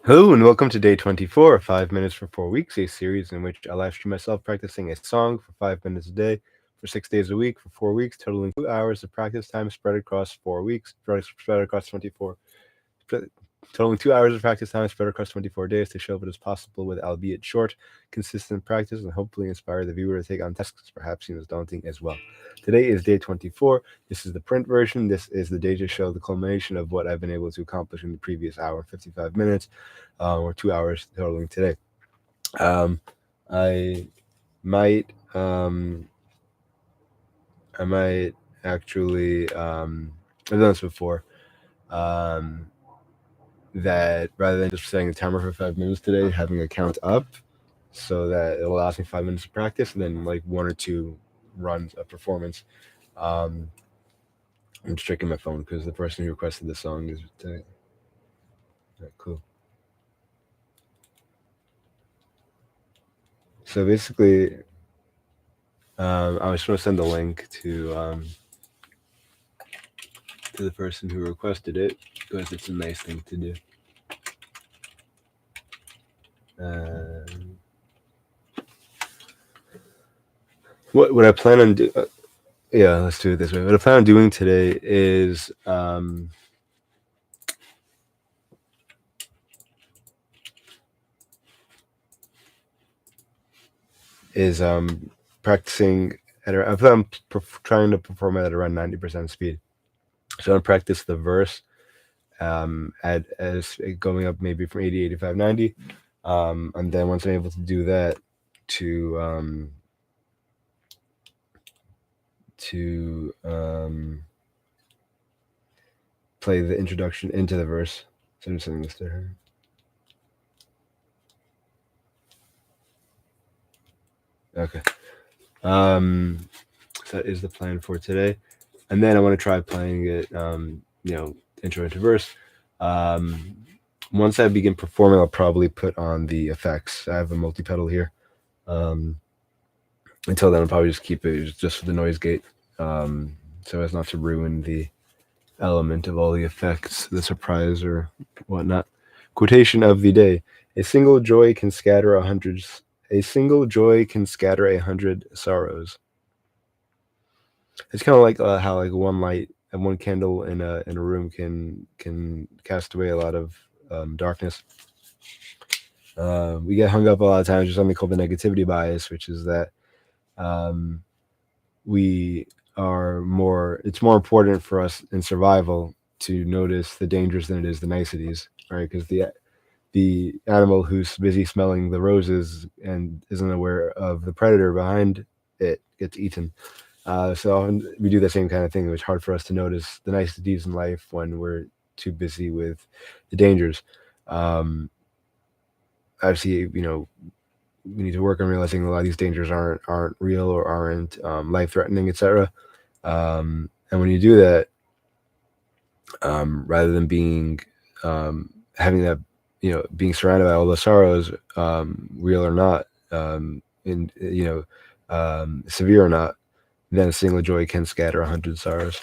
Hello and welcome to day 24 of 5 Minutes for 4 Weeks, a series in which I live stream myself practicing a song for 5 minutes a day for 6 days a week for 4 weeks, totaling 2 hours of practice time spread across 4 weeks, spread across 24, totaling 2 hours of practice time spread across 24 days to show what is possible with albeit short, consistent practice and hopefully inspire the viewer to take on tasks perhaps seen as daunting as well. Today is day 24. This is the print version. This is the day to show the culmination of what I've been able to accomplish in the previous hour and 55 minutes, or 2 hours totaling today. I might I might actually I've done this before. That rather than just setting a timer for 5 minutes today, having a count up so that it allows me 5 minutes of practice and then like one or two runs of performance. Um, I'm just checking my phone because the person who requested the song is today. Right, cool. So basically, I was going to send the link to the person who requested it because it's a nice thing to do. What I plan on doing? Yeah, let's do it this way. What I plan on doing today is practicing at. I plan on trying to perform it at around 90% speed. So I'm gonna practice the verse at as going up maybe from 80, 85, 90, and then once I'm able to do that, to play the introduction into the verse. So I'm just sending this to her. Okay. So that is the plan for today. And then I want to try playing it, intro into verse. Once I begin performing, I'll probably put on the effects. I have a multi-pedal here. Until then, I'll probably just keep it just for the noise gate, so as not to ruin the element of all the effects, the surprise or whatnot. Quotation of the day: A single joy can scatter 100 sorrows. It's kind of like how like one light and one candle in a room can cast away a lot of darkness. We get hung up a lot of times with something called the negativity bias, which is that we are more. It's more important for us in survival to notice the dangers than it is the niceties, right? Because the animal who's busy smelling the roses and isn't aware of the predator behind it gets eaten. So often we do the same kind of thing. It's hard for us to notice the niceties in life when we're too busy with the dangers. Obviously, we need to work on realizing a lot of these dangers aren't real or aren't life threatening, etc. And when you do that, rather than being having that, being surrounded by all the sorrows, real or not, severe or not, then a single joy can scatter 100 sorrows.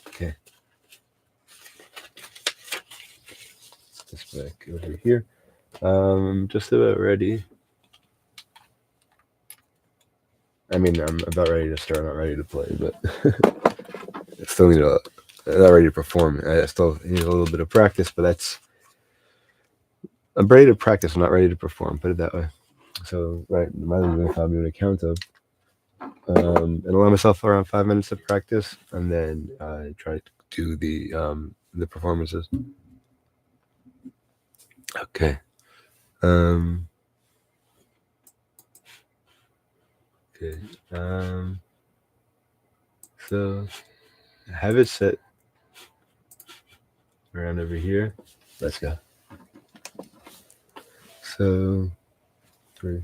Okay. This back over here. Just about ready. I mean, I'm about ready to start, not ready to play, but I still need not ready to perform. I still need a little bit of practice, but I'm ready to practice, I'm not ready to perform, put it that way. So, right, rather than if I'm doing a count of, and allow myself around 5 minutes of practice, and then try to do the performances. Okay. Okay. So have it set around over here. Let's go. So 3.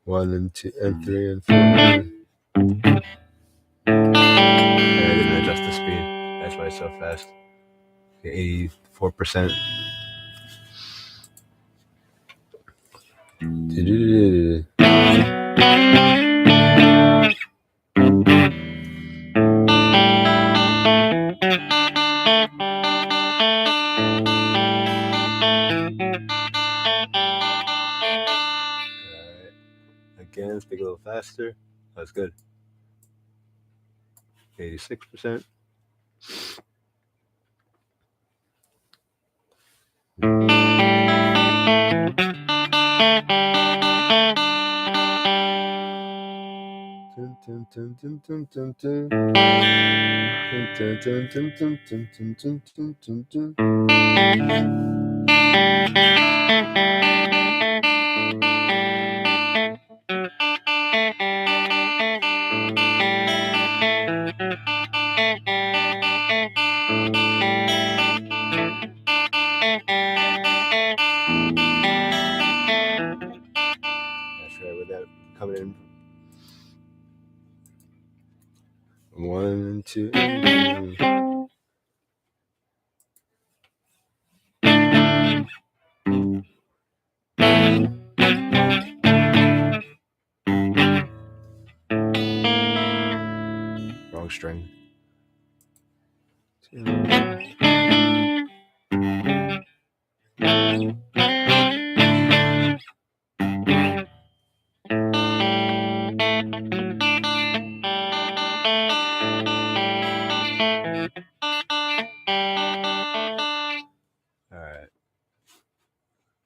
1 and 2 and 3 and 4. And I didn't adjust the speed. That's why it's so fast. 84%. Again, speak a little faster. That's good. 86%. That's right, with that coming in. 1 and 2. Wrong string. Alright.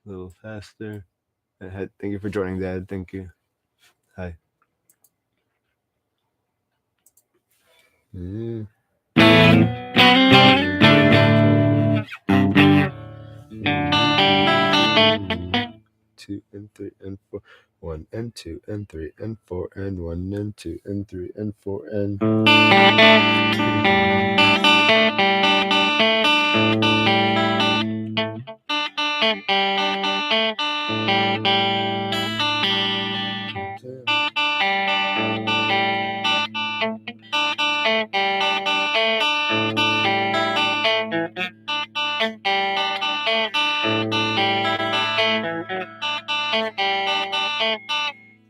A little faster. Thank you for joining, Dad. Thank you. Hi. Yeah. 2 and 3 and 4. 1 and 2 and 3 and 4 and 1 and 2 and 3 and 4 and.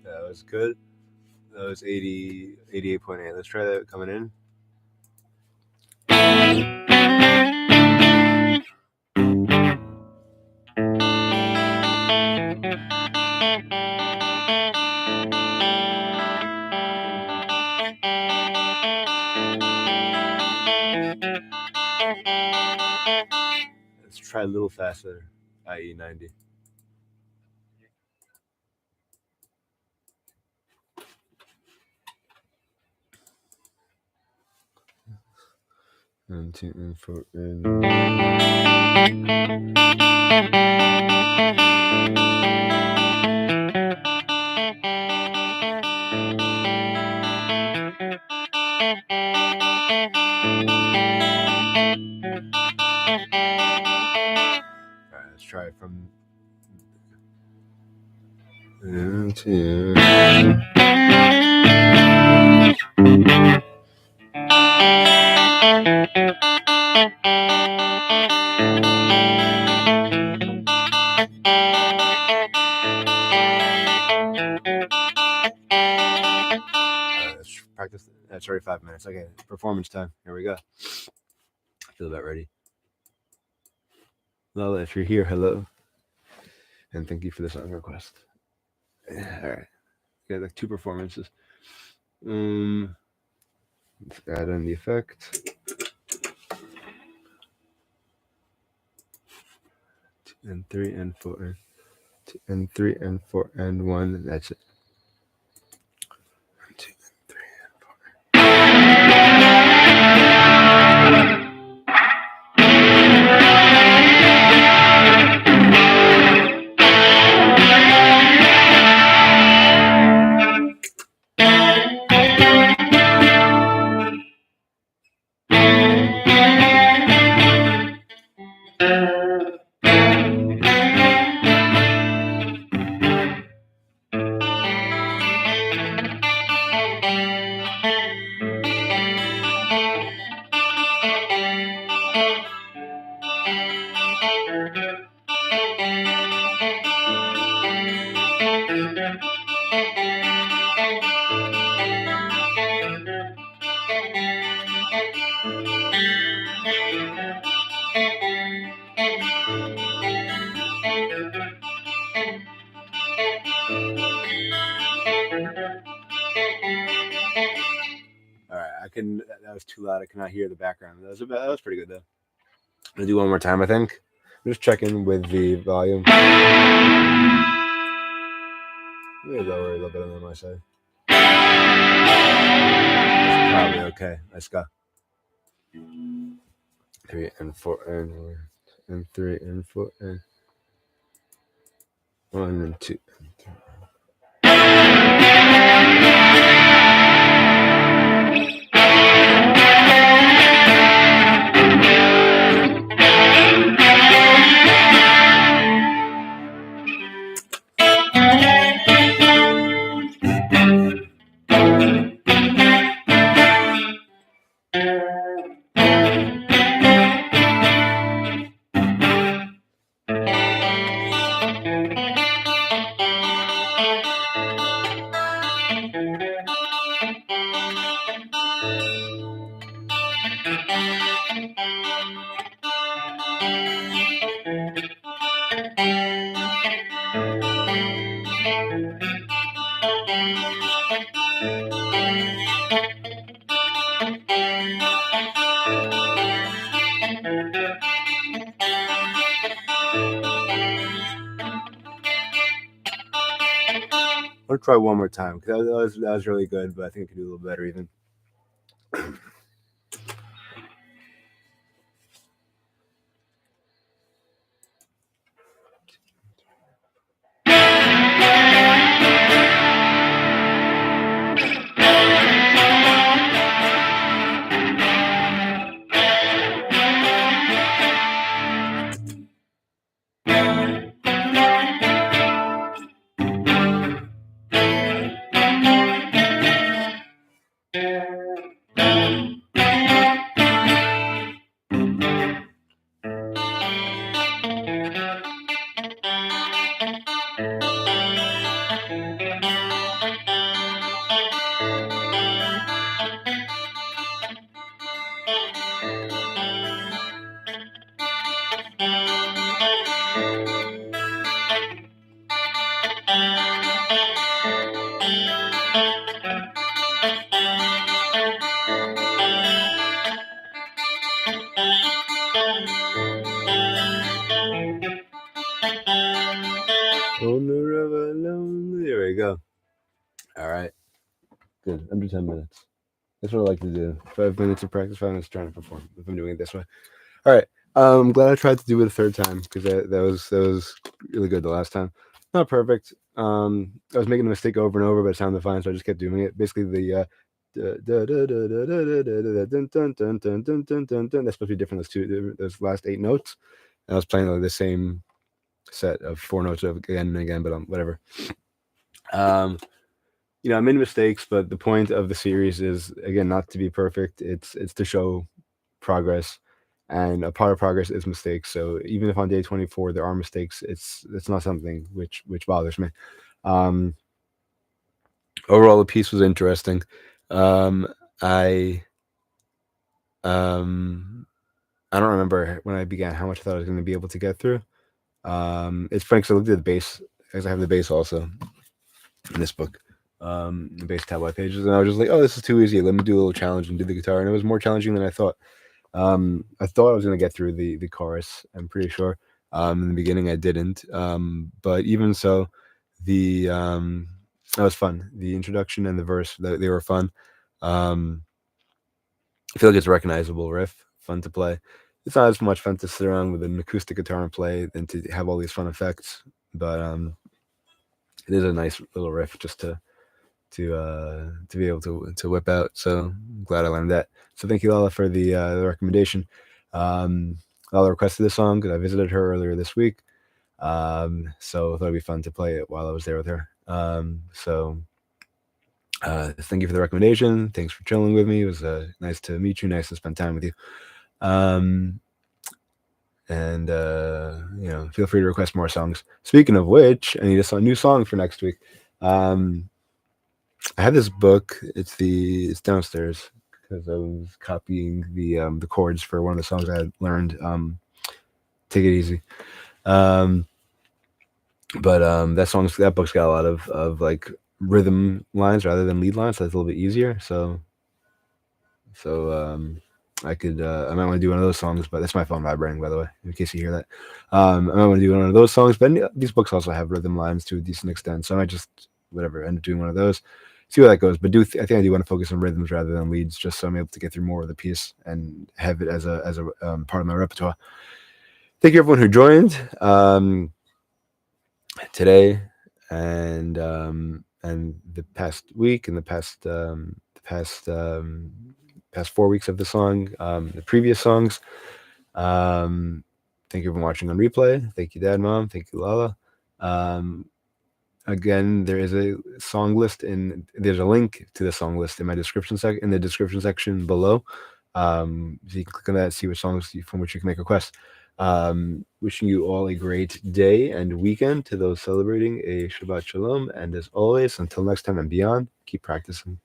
That was good. That was 88.8. Let's try that coming in. Let's try a little faster, i.e. 90. And 2 and 4 and. Alright, let's try it from. And 2. Let's practice. That's already 5 minutes. Okay, performance time. Here we go. I feel about ready. Lola, if you're here, hello. And thank you for the song request. All right. Got like 2 performances. Let's add in the effect. 2 and 3 and 4 and 2 and 3 and 4 and 1. That's it. 1, 2 and 3 and 4. All right, that was too loud. I cannot hear the background. That was pretty good though. I'm gonna do one more time. I think. I'm just checking with the volume. Maybe lower a little bit on my side. That's probably okay. Let's go. 3 and 4 and 3 and 4 and 1 and 2 and 3. I'll try one more time because that was really good, but I think I could do a little better even. There we go. All right. Good. Under 10 minutes. That's what I like to do. 5 minutes of practice, 5 minutes trying to perform if I'm doing it this way. All right. I'm glad I tried to do it a third time because that was really good the last time. Not perfect. I was making a mistake over and over, but it sounded fine, so I just kept doing it. Basically, the that's supposed to be different. Those last 8 notes. And I was playing like the same set of 4 notes again and again, but whatever. I made mistakes, but the point of the series is again not to be perfect. It's to show progress, and a part of progress is mistakes. So even if on day 24 there are mistakes, it's not something which bothers me. Overall, the piece was interesting. I don't remember when I began how much I thought I was going to be able to get through. It's funny because I looked at the bass, because I have the bass also in this book, the bass tablet pages, and I was just like, oh, this is too easy. Let me do a little challenge and do the guitar, and it was more challenging than I thought. I thought I was going to get through the chorus. I'm pretty sure. In the beginning, I didn't. But even so, that was fun. The introduction and the verse, they were fun. I feel like it's a recognizable riff, fun to play. It's not as much fun to sit around with an acoustic guitar and play than to have all these fun effects. But it is a nice little riff just to be able to whip out. So I'm glad I learned that. So thank you, Lala, for the recommendation. Lala requested this song because I visited her earlier this week. So I thought it'd be fun to play it while I was there with her. Thank you for the recommendation. Thanks for chilling with me. It was nice to meet you. Nice to spend time with you. Feel free to request more songs. Speaking of which, I need a new song for next week. I have this book. It's downstairs. because I was copying the chords for one of the songs I had learned. Take it easy. But that book's got a lot of like rhythm lines rather than lead lines, so it's a little bit easier. So I might want to do one of those songs, but that's my phone vibrating, by the way, in case you hear that. I might want to do one of those songs, but these books also have rhythm lines to a decent extent, so I might just end up doing one of those, see where that goes. But I think I do want to focus on rhythms rather than leads, just so I'm able to get through more of the piece and have it as a part of my repertoire. Thank you everyone who joined today and the past week and the past 4 weeks of the song, the previous songs. Thank you for watching on replay. Thank you, Dad, Mom. Thank you, Lala. Again, there is a song list there's a link to the song list in my description section below. So you can click on that, see which songs from which you can make requests. Wishing you all a great day and weekend to those celebrating a Shabbat Shalom. And as always, until next time and beyond, keep practicing.